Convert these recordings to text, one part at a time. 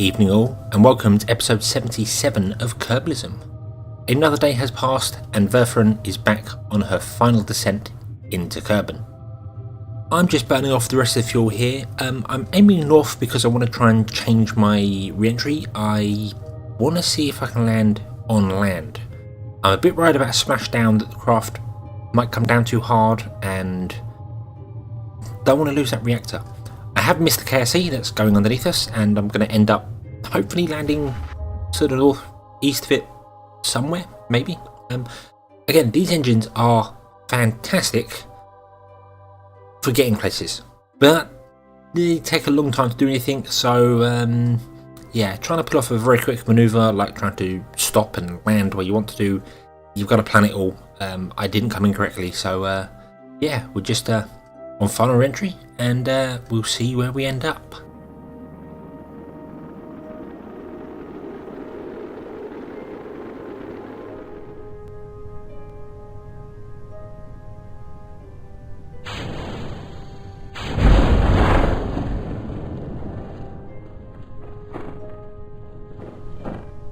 Evening all, and welcome to episode 77 of Kerbalism. Another day has passed, and Verfrin is back on her final descent into Kerbal. I'm just burning off the rest of the fuel here. I'm aiming north because I want to try and change my re-entry. I want to see if I can land on land. I'm a bit worried about a splashdown that the craft might come down too hard, and don't want to lose that reactor. I have missed the KSE that's going underneath us, and I'm going to end up hopefully landing sort of northeast of it somewhere, maybe. Again, these engines are fantastic for getting places, but they take a long time to do anything, so yeah, trying to pull off a very quick manoeuvre, like trying to stop and land where you want to do, you've got to plan it all. I didn't come in correctly, so yeah, we're just on final entry, and we'll see where we end up.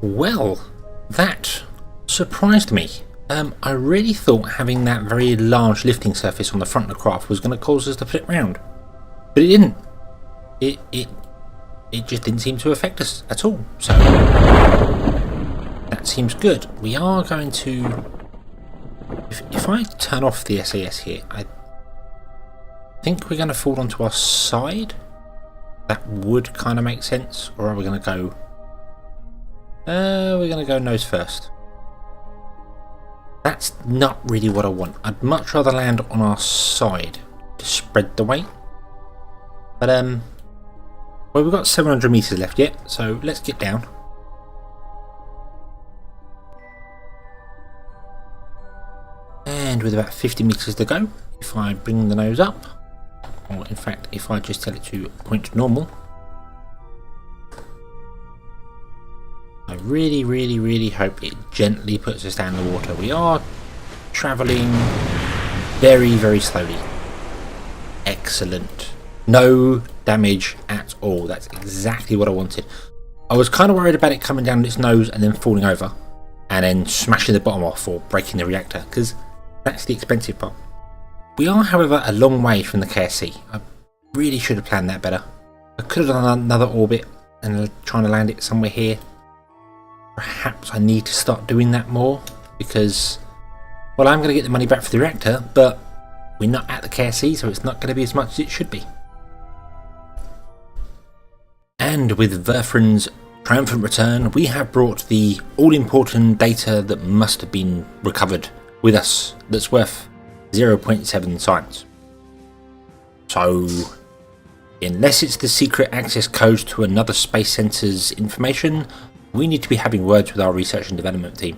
Well, that surprised me. I really thought having that very large lifting surface on the front of the craft was going to cause us to flip round, but it didn't. It just didn't seem to affect us at all. So that seems good. We are going to. If I turn off the SAS here, I think we're going to fall onto our side. That would kind of make sense. Or are we going to go? We're going to go nose first. That's not really what I want. I'd much rather land on our side to spread the weight. But well, we've got 700 meters left yet, so let's get down. And with about 50 meters to go, if I bring the nose up, or in fact, if I just tell it to point normal, I really hope it gently puts us down the water. We are travelling very slowly. Excellent. No damage at all. That's exactly what I wanted. I was kind of worried about it coming down its nose and then falling over and then smashing the bottom off or breaking the reactor, because that's the expensive part. We are, however, a long way from the KSE. I really should have planned that better. I could have done another orbit and trying to land it somewhere here. Perhaps I need to start doing that more, because, well, I'm going to get the money back for the reactor, but we're not at the KSE, so it's not going to be as much as it should be. And with Verfrin's triumphant return, we have brought the all-important data that must have been recovered with us that's worth 0.7 science. So, unless it's the secret access code to another space centre's information, we need to be having words with our research and development team.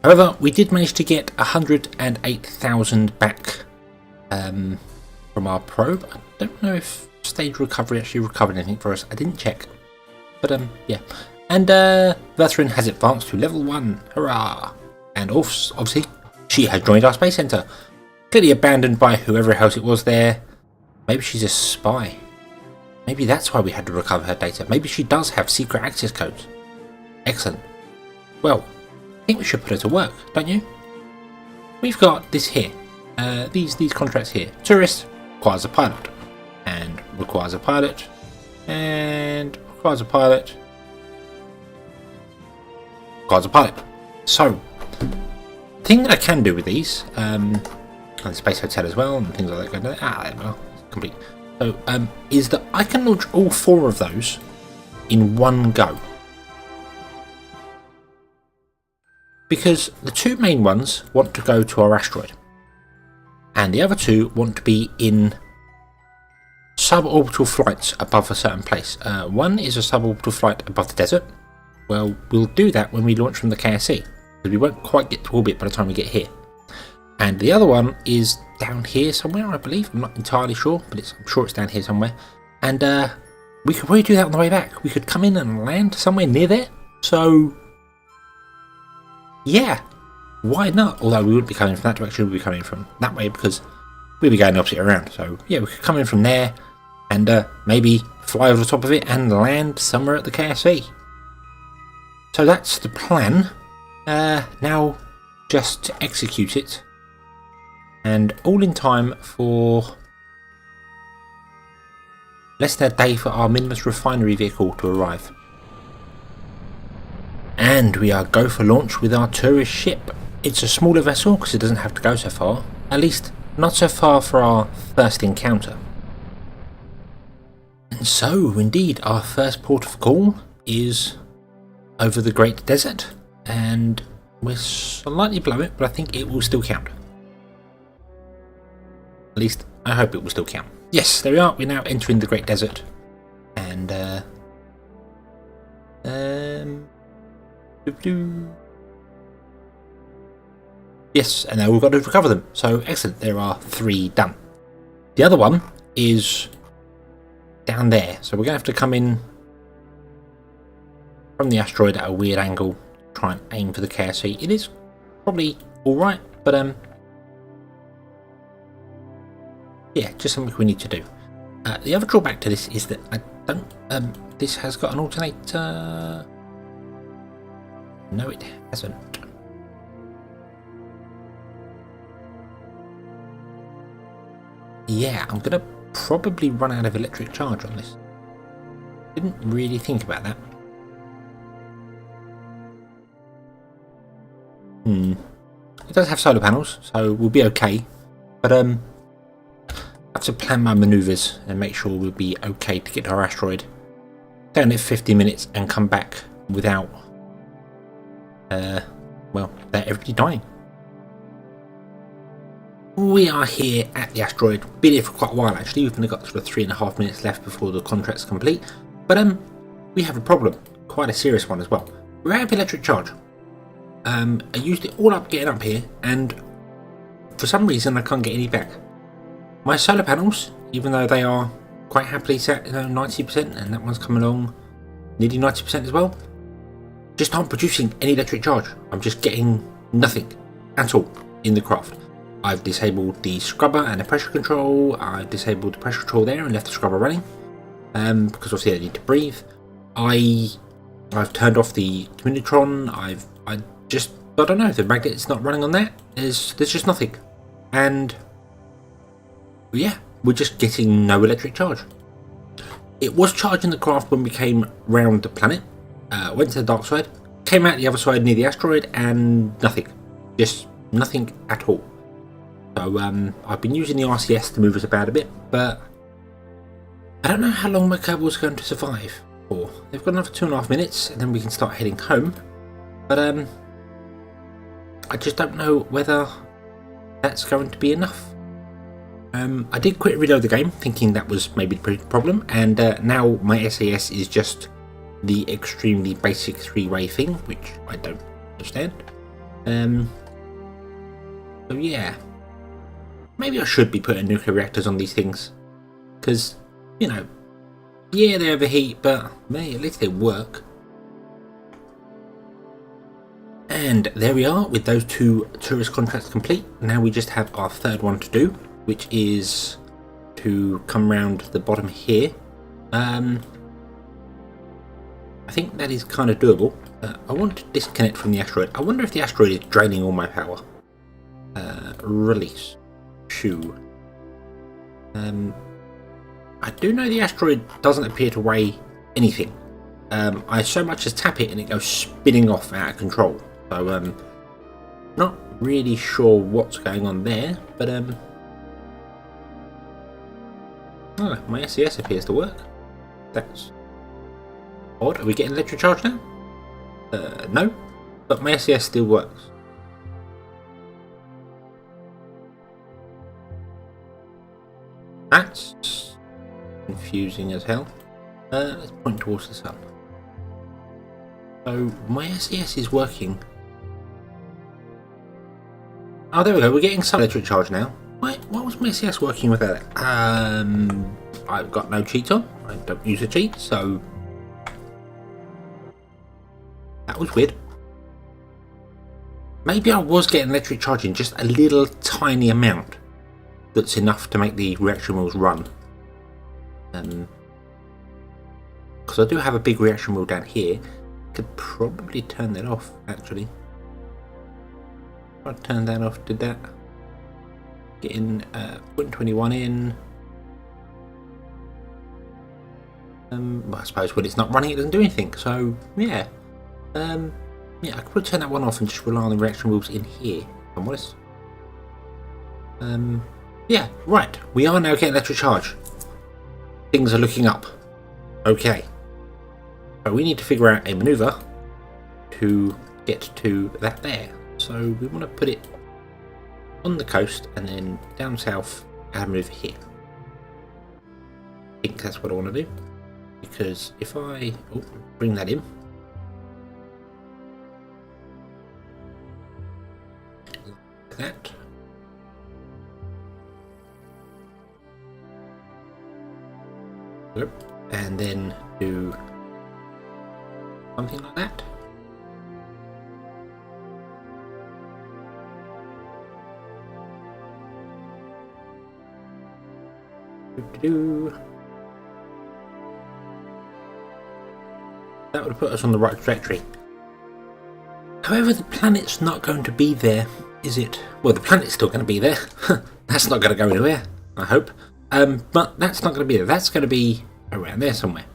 However, we did manage to get 108,000 back from our probe. I don't know if stage recovery actually recovered anything for us. I didn't check. But yeah. And Verfrin has advanced to level 1. Hurrah! And obviously, she has joined our space centre. Clearly abandoned by whoever else it was there. Maybe she's a spy. Maybe that's why we had to recover her data. Maybe she does have secret access codes. Excellent. Well, I think we should put her to work, don't you? We've got this here. These contracts here. Tourist requires a pilot. And requires a pilot. And requires a pilot. Requires a pilot. So, the thing that I can do with these, and the space hotel as well, and things like that. There we are. Complete. So, is that I can launch all 4 of those in one go. Because the 2 main ones want to go to our asteroid. And the other 2 want to be in suborbital flights above a certain place. One is a suborbital flight above the desert. Well, we'll do that when we launch from the KSE, because we won't quite get to orbit by the time we get here. And the other one is down here somewhere, I believe. I'm not entirely sure, but I'm sure it's down here somewhere. And we could probably do that on the way back. We could come in and land somewhere near there. So, yeah, why not? Although we wouldn't be coming from that direction, we'd be coming from that way, because we'd be going the opposite around. So, yeah, we could come in from there and maybe fly over the top of it and land somewhere at the KSC. So that's the plan. Now just execute it, and all in time for less than a day for our Minimus refinery vehicle to arrive. And we are go for launch with our tourist ship. It's a smaller vessel because it doesn't have to go so far, at least not so far for our first encounter. And so indeed our first port of call is over the Great Desert, and we're slightly below it, but I think it will still count. At least I hope it will still count. Yes, there we are. We're now entering the Great Desert, and yes, and now we've got to recover them. So excellent. There are 3 done. The other one is down there, so we're gonna have to come in from the asteroid at a weird angle, try and aim for the KSC. It is probably alright, but yeah, just something we need to do. The other drawback to this is that I don't, this has got an alternator. No, it hasn't. Yeah, I'm gonna probably run out of electric charge on this. Didn't really think about that. It does have solar panels, so we'll be okay. But I have to plan my manoeuvres and make sure we'll be okay to get to our asteroid. Down at 50 minutes and come back without, well, without everybody dying. We are here at the asteroid. Been here for quite a while actually. We've only got sort of 3.5 minutes left before the contract's complete. But we have a problem, quite a serious one as well. We're out of electric charge. I used it all up getting up here, and for some reason I can't get any back. My solar panels, even though they are quite happily set, 90%, and that one's coming along nearly 90% as well, just aren't producing any electric charge. I'm just getting nothing at all in the craft. I've disabled the scrubber and the pressure control. I've disabled the pressure control there and left the scrubber running, because obviously I need to breathe. I've turned off the communitron. I don't know, the magnet's not running on that. There's just nothing, and yeah, we're just getting no electric charge. It was charging the craft when we came round the planet, went to the dark side, came out the other side near the asteroid, and nothing, just nothing at all. So I've been using the RCS to move us about a bit, but I don't know how long my Kerbal's going to survive for. They've got another 2.5 minutes, and then we can start heading home. But I just don't know whether that's going to be enough. I did quit reload the game, thinking that was maybe the problem, and now my SAS is just the extremely basic 3-way thing, which I don't understand. So yeah, maybe I should be putting nuclear reactors on these things, because, you know, yeah, they overheat, but hey, at least they work. And there we are with those 2 tourist contracts complete. Now we just have our 3rd one to do, which is to come round the bottom here. I think that is kind of doable. I want to disconnect from the asteroid. I wonder if the asteroid is draining all my power. Release. Shoo. I do know the asteroid doesn't appear to weigh anything. I so much as tap it and it goes spinning off out of control. So not really sure what's going on there, but oh, my SES appears to work. That's odd. Are we getting electric charge now? No, but my SES still works. That's confusing as hell. Let's point towards the sun. So my SES is working. Oh, there we go. We're getting some electric charge now. Why was my SES working with that? I've got no cheats on. I don't use a cheat, so that was weird. Maybe I was getting electric charge in just a little tiny amount that's enough to make the reaction wheels run. because I do have a big reaction wheel down here. Could probably turn that off, actually. I'll turn that off, did that. Get in 0.21 in. Well, I suppose when it's not running, it doesn't do anything. So yeah, yeah, I could probably turn that one off and just rely on the reaction wheels in here. If I'm honest. Yeah, right. We are now getting electric charge. Things are looking up. Okay. So we need to figure out a maneuver to get to that there. So we want to put it on the coast and then down south and move here. I think that's what I want to do. Because if I bring that in, like that, and then do something like that. That would put us on the right trajectory. However, the planet's not going to be there, is it? Well, the planet's still going to be there. That's not going to go anywhere, I hope. But that's not going to be there. That's going to be around there somewhere.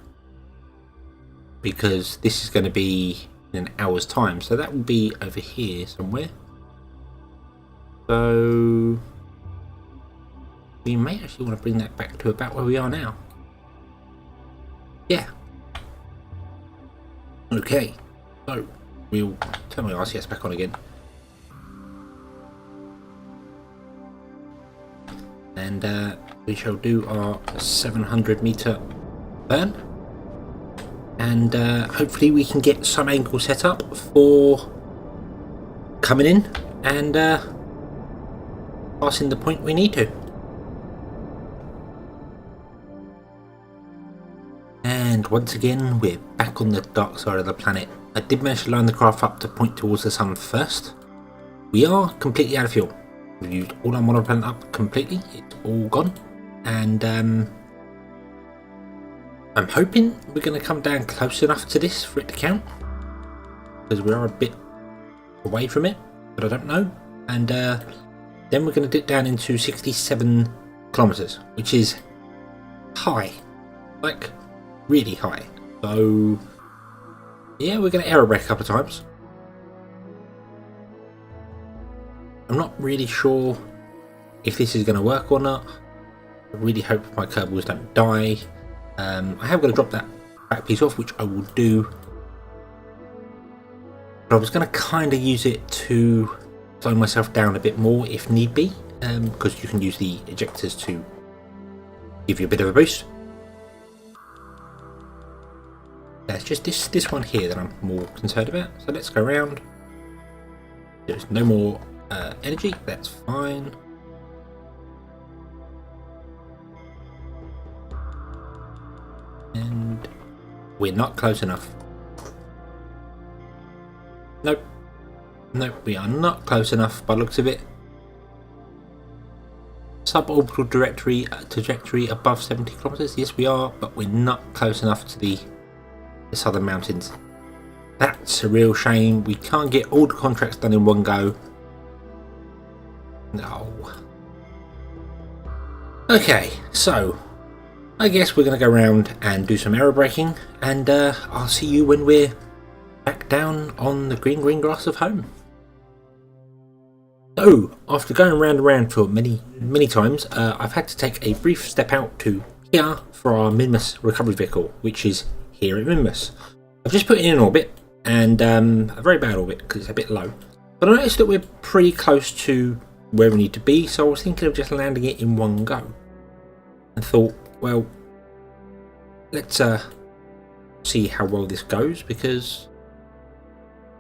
Because this is going to be in an hour's time. So that will be over here somewhere. So we may actually want to bring that back to about where we are now. Yeah. Okay. So we'll turn my RCS back on again. And we shall do our 700 meter burn. And hopefully we can get some angle set up for coming in and passing the point we need to. And once again, we're back on the dark side of the planet. I did manage to line the craft up to point towards the sun first. We are completely out of fuel. We've used all our monoplanet up completely. It's all gone. And I'm hoping we're going to come down close enough to this for it to count. Because we are a bit away from it, but I don't know. And then we're going to dip down into 67 kilometers, which is high. Like, really high. So yeah, we're going to aero brake a couple of times. I'm not really sure if this is going to work or not. I really hope my Kerbals don't die. I have got to drop that back piece off, which I will do. But I was going to kind of use it to slow myself down a bit more if need be, because you can use the ejectors to give you a bit of a boost. It's just this one here that I'm more concerned about. So let's go around. There's no more energy, that's fine. And we're not close enough. Nope. Nope, we are not close enough by the looks of it. Suborbital trajectory above 70 kilometers. Yes, we are, but we're not close enough to the southern mountains. That's a real shame. We can't get all the contracts done in one go. No. Okay, so I guess we're going to go around and do some aero braking, and I'll see you when we're back down on the green grass of home. So, after going round and round for many times, I've had to take a brief step out to here for our Minmus recovery vehicle, which is here at Minmus. I've just put it in orbit, and a very bad orbit because it's a bit low. But I noticed that we're pretty close to where we need to be, so I was thinking of just landing it in one go. And thought, well, let's see how well this goes, because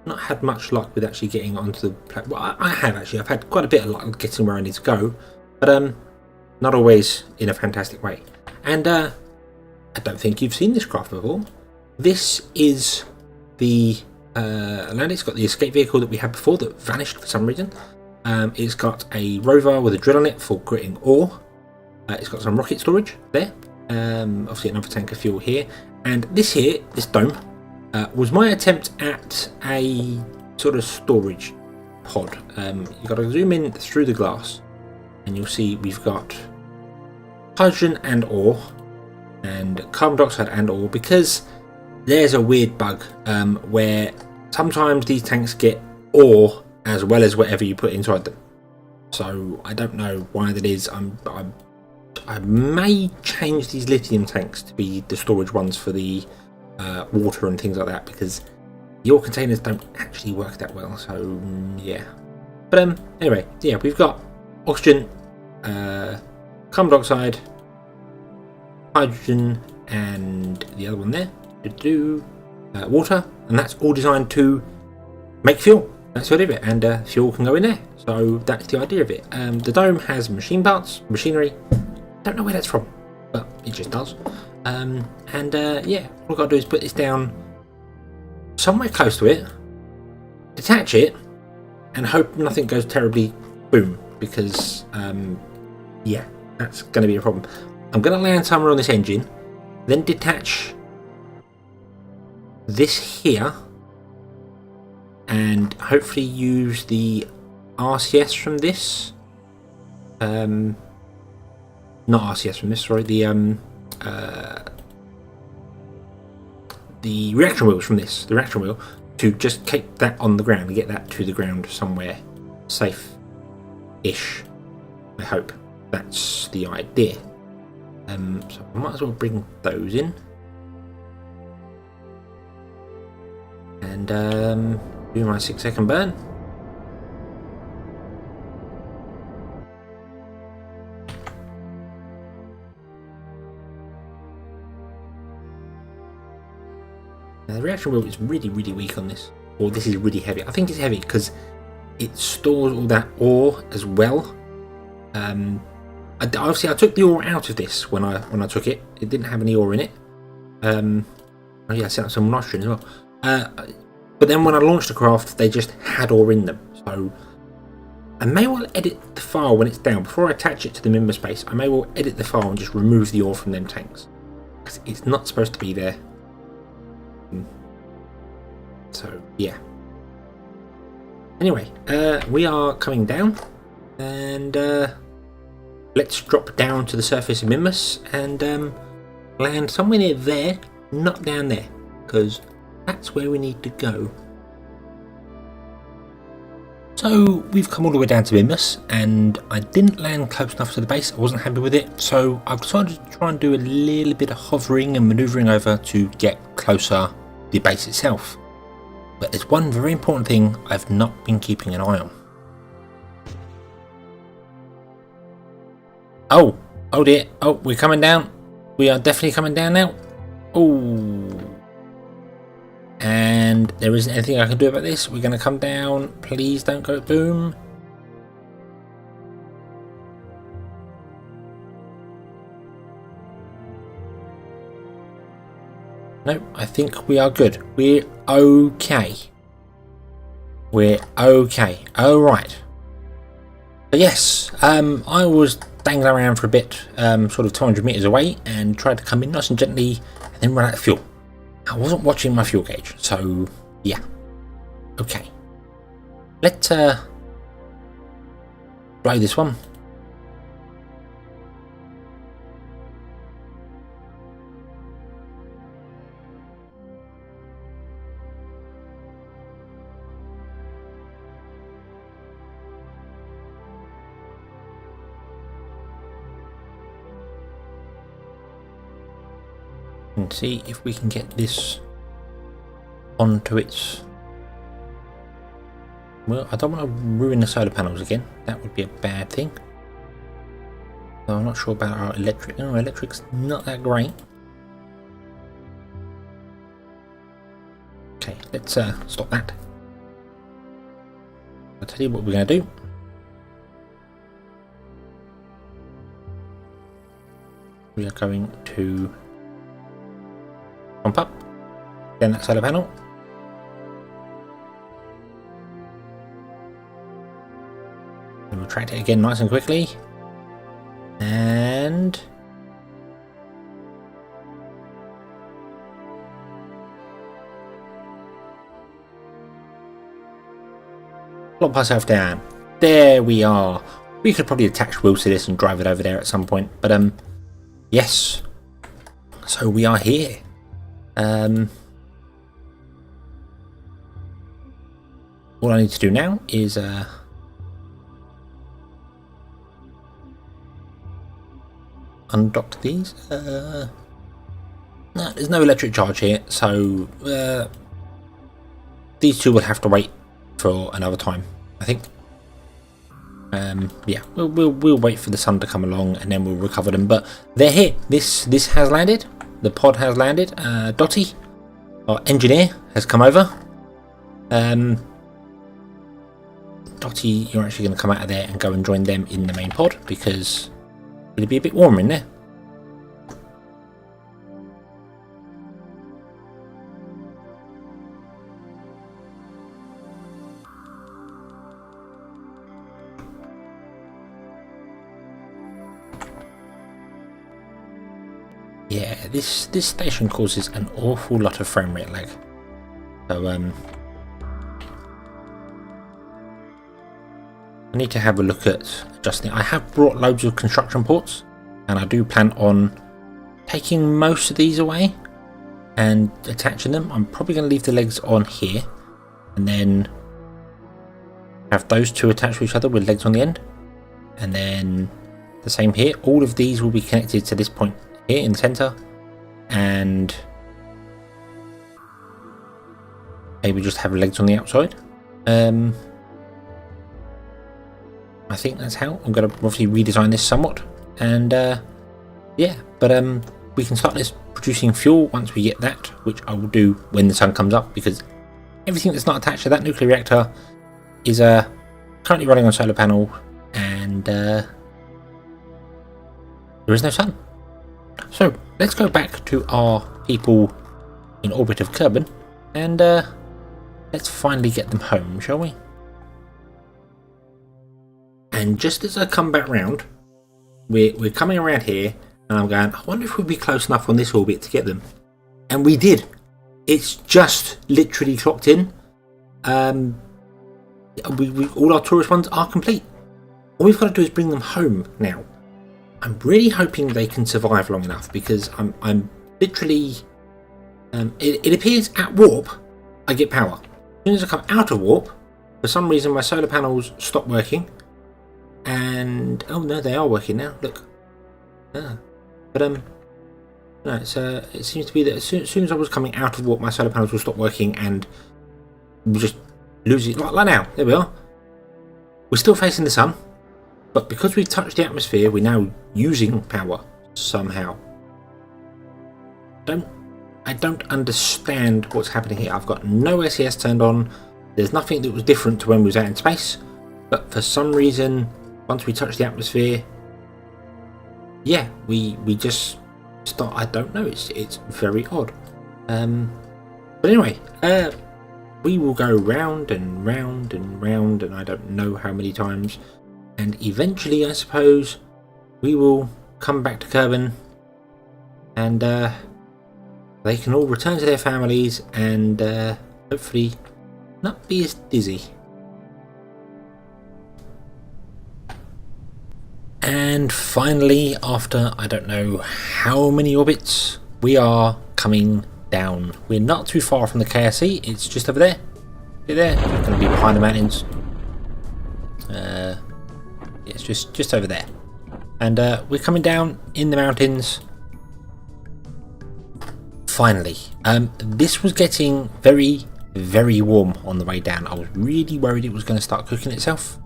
I've not had much luck with actually getting onto the... Well, I have actually. I've had quite a bit of luck getting where I need to go, but not always in a fantastic way. And I don't think you've seen this craft before. This is the land. It's got the escape vehicle that we had before that vanished for some reason. It's got a rover with a drill on it for gritting ore. It's got some rocket storage there. Obviously another tank of fuel here. And this here, this dome, was my attempt at a sort of storage pod. You've got to zoom in through the glass and you'll see we've got hydrogen and ore and carbon dioxide and ore, because there's a weird bug where sometimes these tanks get ore as well as whatever you put inside them. So I don't know why that is. I may change these lithium tanks to be the storage ones for the water and things like that, because your containers don't actually work that well. So yeah, but anyway, yeah, we've got oxygen, carbon dioxide, hydrogen, and the other one there to do water, and that's all designed to make fuel. That's the idea of it, and fuel can go in there. So that's the idea of it. The dome has machine parts, machinery. Don't know where that's from, but it just does. Yeah, all I've got to do is put this down somewhere close to it, detach it, and hope nothing goes terribly boom, because yeah, that's going to be a problem. I'm going to land somewhere on this engine, then detach this here, and hopefully use the RCS from this. Not RCS from this, sorry, the reaction wheels from this, the reaction wheel, to just keep that on the ground and get that to the ground somewhere safe-ish. I hope that's the idea. So I might as well bring those in. And do my 6-second burn. Now the reaction wheel is really weak on this. Or this is really heavy. I think it's heavy because it stores all that ore as well. Obviously I took the ore out of this when I took it. It didn't have any ore in it. Oh yeah, I set up some nitrogen as well. But then when I launched the craft, they just had ore in them. So I may well edit the file when it's down. Before I attach it to the member space, I may well edit the file and just remove the ore from them tanks, because it's not supposed to be there. So yeah. Anyway, we are coming down, and let's drop down to the surface of Mimus and land somewhere near there, not down there, because that's where we need to go. So we've come all the way down to Mimus, and I didn't land close enough to the base. I wasn't happy with it, so I've decided to try and do a little bit of hovering and manoeuvring over to get closer to the base itself. But there's one very important thing I've not been keeping an eye on. Oh dear. Oh, we're coming down. We are definitely coming down now. Oh. And there isn't anything I can do about this. We're going to come down. Please don't go boom. No, I think we are good. We're okay. We're okay. Alright. So yes, I was dangling around for a bit, sort of 200 meters away, and tried to come in nice and gently and then run out of fuel. I wasn't watching my fuel gauge, so yeah. Okay. Let's blow this one. And see if we can get this onto its... Well, I don't want to ruin the solar panels again. That would be a bad thing. So I'm not sure about our electric. No, electric's not that great. Okay, let's stop that. I'll tell you what we're going to do. We are going to pump up, down that solar panel. And retract it again nice and quickly. And Plop ourselves down. There we are. We could probably attach wheels to this and drive it over there at some point, but yes. So we are here. All I need to do now is undock these. No, there's no electric charge here, so these two will have to wait for another time, I think. Yeah, we'll wait for the sun to come along and then we'll recover them. But they're here. This has landed. The pod has landed. Dotty, our engineer, has come over. Dotty, you're actually going to come out of there and go and join them in the main pod because it'll be a bit warmer in there. Yeah, this station causes an awful lot of frame rate lag. So I need to have a look at adjusting it. I have brought loads of construction ports, and I do plan on taking most of these away and attaching them. I'm probably going to leave the legs on here, and then have those two attached to each other with legs on the end, and then the same here. All of these will be connected to this point here in the center, and maybe just have legs on the outside. I think that's how I'm going to obviously redesign this somewhat, and yeah, but we can start this producing fuel once we get that, which I will do when the sun comes up, because everything that's not attached to that nuclear reactor is currently running on solar panel, and there is no sun. So let's go back to our people in orbit of Kerbal, and let's finally get them home, shall we? And just as I come back round, we're coming around here, and I'm going, I wonder if we'd be close enough on this orbit to get them. And we did. It's just literally clocked in. All our tourist ones are complete. All we've got to do is bring them home now. I'm really hoping they can survive long enough, because I'm literally... it appears at warp, I get power. As soon as I come out of warp, for some reason my solar panels stop working. And oh no, they are working now. Look, but no, it seems to be that as soon as I was coming out of warp, my solar panels will stop working, and we'll just lose it like now. There we are. We're still facing the sun, but because we've touched the atmosphere, we're now using power somehow. I don't understand what's happening here. I've got no SES turned on. There's nothing that was different to when we was out in space, but for some reason, once we touch the atmosphere, yeah, we just start. I don't know. It's very odd. But anyway, we will go round and round and round, and I don't know how many times, and eventually, I suppose, we will come back to Kerbal, and they can all return to their families, and hopefully not be as dizzy. And finally, after I don't know how many orbits, we are coming down. We're not too far from the KSC, it's just over there. See there? It's going to be behind the mountains. Yeah, it's just over there. And we're coming down in the mountains. Finally. This was getting very, very warm on the way down. I was really worried it was going to start cooking itself.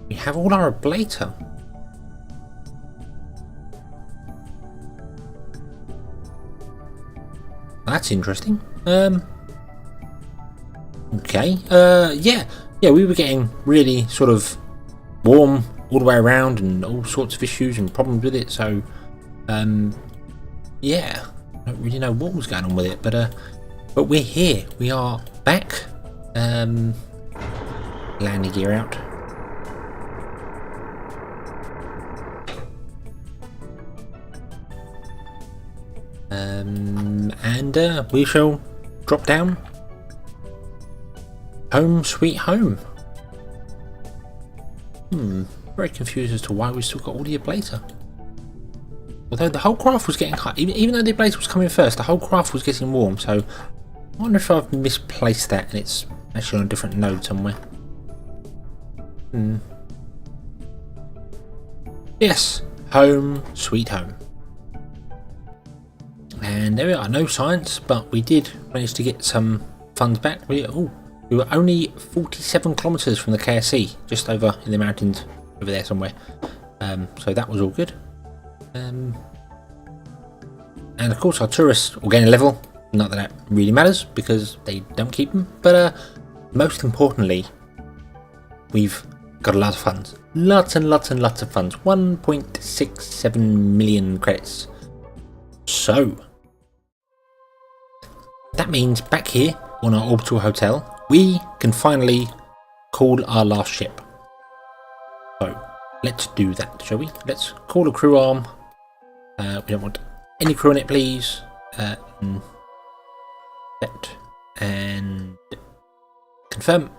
We have all our ablator. That's interesting. Okay. Yeah, we were getting really sort of warm all the way around, and all sorts of issues and problems with it. So, yeah, I don't really know what was going on with it, but we're here. We are back. Landing gear out. And we shall drop down Home sweet home. Very confused as to why we still got all the ablator. Although the whole craft was getting hot, even though the ablator was coming first, the whole craft was getting warm, so I wonder if I've misplaced that and it's actually on a different node somewhere. Yes, home sweet home. And there we are, no science, but we did manage to get some funds back. We were only 47 kilometers from the KSC, just over in the mountains over there somewhere. So that was all good. And of course our tourists will gain a level. Not that that really matters because they don't keep them, but most importantly, we've got a lot of funds. Lots and lots and lots of funds. 1.67 million credits. So that means back here on our orbital hotel, we can finally call our last ship. So let's do that, shall we? Let's call a crew arm. We don't want any crew on it, please. Set and confirm,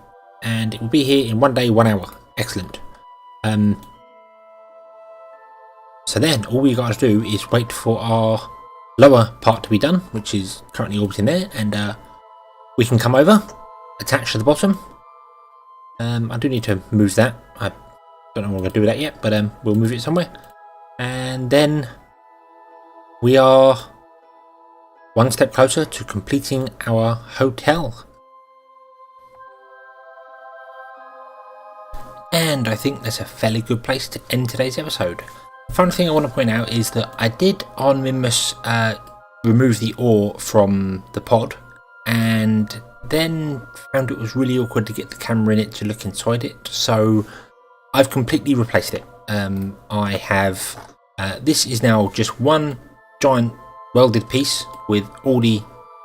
and it will be here in 1 day, 1 hour. Excellent. So then all we got to do is wait for our lower part to be done, which is currently orbiting there, and we can come over, attach to the bottom. I do need to move that. I don't know what I'm going to do with that yet, but we'll move it somewhere. And then we are one step closer to completing our hotel. And I think that's a fairly good place to end today's episode. The final thing I want to point out is that I did on Mimus remove the ore from the pod, and then found it was really awkward to get the camera in it to look inside it, so I've completely replaced it. I have this is now just one giant welded piece with all the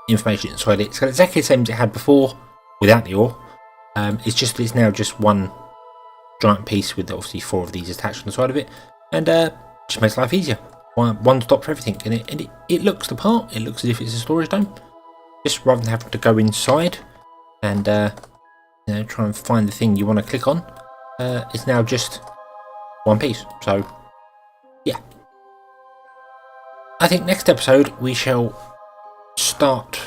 information inside it. It's got exactly the same as it had before without the ore. It's now just one giant piece with obviously 4 of these attached on the side of it, and just makes life easier. One stop for everything, and it looks the part. It looks as if it's a storage dome. Just rather than having to go inside and try and find the thing you want to click on, it's now just one piece. So yeah, I think next episode we shall start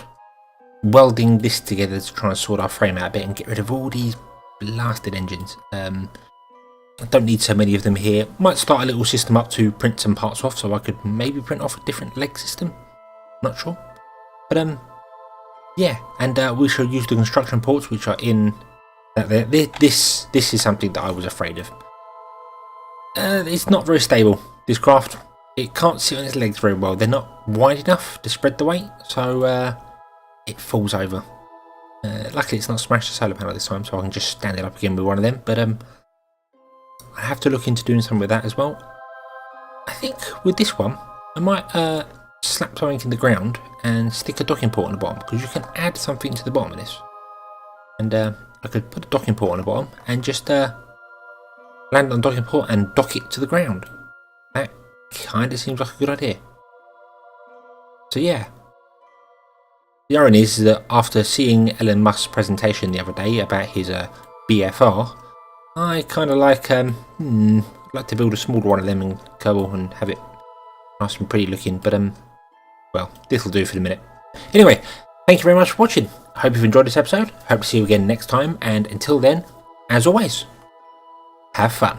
welding this together to try and sort our frame out a bit and get rid of all these blasted engines. I don't need so many of them here. Might start a little system up to print some parts off, so I could maybe print off a different leg system. Not sure, but yeah, and we shall use the construction ports which are in that there. This is something that I was afraid of. It's not very stable, this craft. It can't sit on its legs very well. They're not wide enough to spread the weight, so it falls over. Luckily it's not smashed the solar panel this time, so I can just stand it up again with one of them, but I have to look into doing something with that as well. I think with this one I might slap something in the ground and stick a docking port on the bottom, because you can add something to the bottom of this. And I could put a docking port on the bottom and just land on the docking port and dock it to the ground. That kind of seems like a good idea. So yeah. The irony is that after seeing Elon Musk's presentation the other day about his BFR, I kind of like to build a smaller one of them in Kerbal and have it nice and pretty looking, but well, this'll do for the minute. Anyway, thank you very much for watching. I hope you've enjoyed this episode. Hope to see you again next time, and until then, as always, have fun.